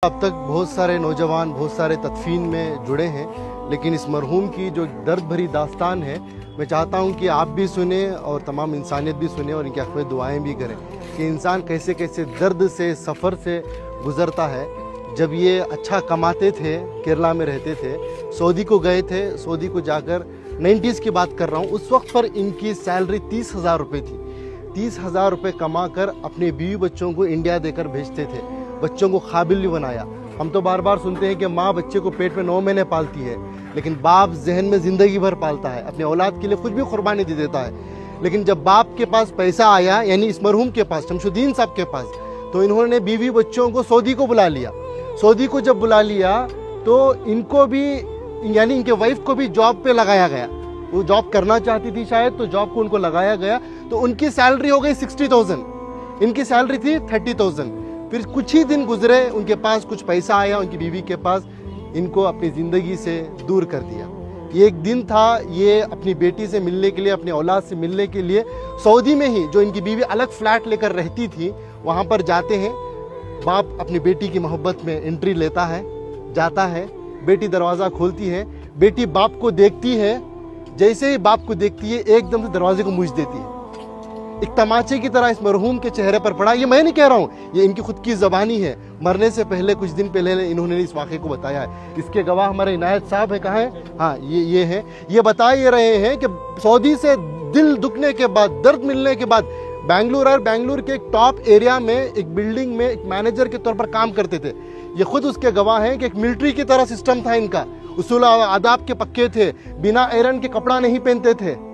अब तक बहुत सारे नौजवान बहुत सारे तदफीन में जुड़े हैं, लेकिन इस मरहूम की जो दर्द भरी दास्तान है, मैं चाहता हूं कि आप भी सुने और तमाम इंसानियत भी सुने और इनकी आखिर दुआएं भी करें कि इंसान कैसे कैसे दर्द से सफ़र से गुज़रता है। जब ये अच्छा कमाते थे, केरला में रहते थे, सऊदी को गए थे, सऊदी को जाकर 90s की बात कर रहा हूँ, उस वक्त पर इनकी सैलरी 30,000 रुपये थी। 30,000 रुपये कमा कर अपने बीवी बच्चों को इंडिया देकर भेजते थे, बच्चों को काबिल भी बनाया। हम तो बार बार सुनते हैं कि माँ बच्चे को पेट में 9 महीने पालती है, लेकिन बाप जहन में ज़िंदगी भर पालता है, अपने औलाद के लिए खुद भी कुर्बानी दे देता है। लेकिन जब बाप के पास पैसा आया, यानी इस मरहूम के पास, शमशुद्दीन साहब के पास, तो इन्होंने बीवी बच्चों को सऊदी को बुला लिया। सऊदी को जब बुला लिया तो इनको भी, यानी इनके वाइफ को भी जॉब पे लगाया गया। वो जॉब करना चाहती थी शायद, तो जॉब को उनको लगाया गया, तो उनकी सैलरी हो गई 60,000, इनकी सैलरी थी 30,000। फिर कुछ ही दिन गुजरे, उनके पास कुछ पैसा आया, उनकी बीवी के पास, इनको अपनी ज़िंदगी से दूर कर दिया। ये एक दिन था, ये अपनी बेटी से मिलने के लिए, अपने औलाद से मिलने के लिए सऊदी में ही, जो इनकी बीवी अलग फ्लैट लेकर रहती थी, वहाँ पर जाते हैं। बाप अपनी बेटी की मोहब्बत में एंट्री लेता है, जाता है, बेटी दरवाज़ा खोलती है, बेटी बाप को देखती है, जैसे ही बाप को देखती है एकदम से दरवाजे को मूछ देती है। एक तमाचे की तरह इस मरहूम के चेहरे पर पड़ा। ये मैं नहीं कह रहा हूँ, ये इनकी खुद की ज़बानी है। मरने से पहले, कुछ दिन पहले इन्होंने इस वाक़े को बताया है। इसके गवाह हमारे इनायत साहब है, कहाँ है? हाँ, ये हैं। ये बता ये रहे हैं कि सऊदी से दिल दुखने के बाद, दर्द मिलने के बाद, बेंगलुरु के एक टॉप एरिया में एक बिल्डिंग में एक मैनेजर के तौर पर काम करते थे। ये खुद उसके गवाह हैं कि एक मिलिट्री की तरह सिस्टम था इनका, उसूल आदाब के पक्के थे, बिना आयरन के कपड़ा नहीं पहनते थे।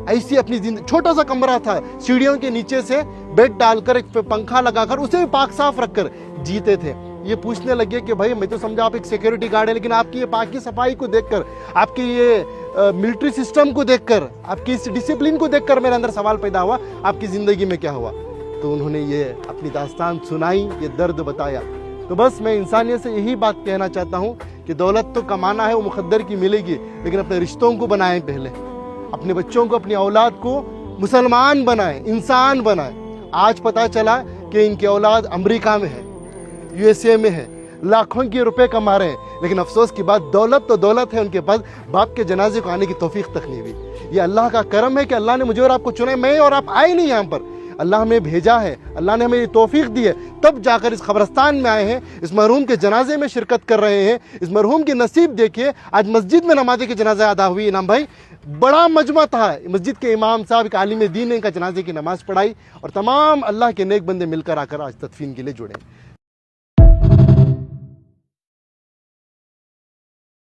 ऐसी अपनी जिंदगी, छोटा सा कमरा था, सीढ़ियों के नीचे से बेड डालकर, एक पंखा लगाकर, उसे भी पाक साफ रखकर जीते थे। ये पूछने लगे कि भाई मैं तो समझा आप एक सिक्योरिटी गार्ड है, लेकिन आपकी ये पाकी सफाई को देखकर, आपकी ये मिलिट्री सिस्टम को देखकर, आपकी इस डिसिप्लिन को देखकर मेरे अंदर सवाल पैदा हुआ, आपकी ज़िंदगी में क्या हुआ? तो उन्होंने ये अपनी दास्तान सुनाई, ये दर्द बताया। तो बस मैं इंसानियत से यही बात कहना चाहता हूँ कि दौलत तो कमाना है, वो मुकद्दर की मिलेगी, लेकिन अपने रिश्तों को बनाएं पहले, अपने बच्चों को, अपनी औलाद को मुसलमान बनाएं, इंसान बनाएं। आज पता चला कि इनकी औलाद अमेरिका में है, USA में है, लाखों के रुपए कमा रहे हैं, लेकिन अफसोस की बात, दौलत तो दौलत है, उनके पास बाप के जनाजे को आने की तौफीक तक नहीं हुई। ये अल्लाह का करम है कि अल्लाह ने मुझे और आपको चुना है। मैं और आप आए नहीं यहाँ पर, अल्लाह हमें भेजा है, अल्लाह ने हमें ये तौफीक दी है, तब जाकर इस कब्रस्तान में आए हैं, इस मरहूम के जनाजे में शिरकत कर रहे हैं। इस मरहूम की नसीब देखिए, आज मस्जिद में नमाज़े की जनाजा अदा हुई। इनाम भाई, बड़ा मजमा था, मस्जिद के इमाम साहब, एक आलिम दीन ने इनका जनाजे की नमाज़ पढ़ाई, और तमाम अल्लाह के नेक बंदे मिलकर आकर आज तदफीन के लिए जुड़े।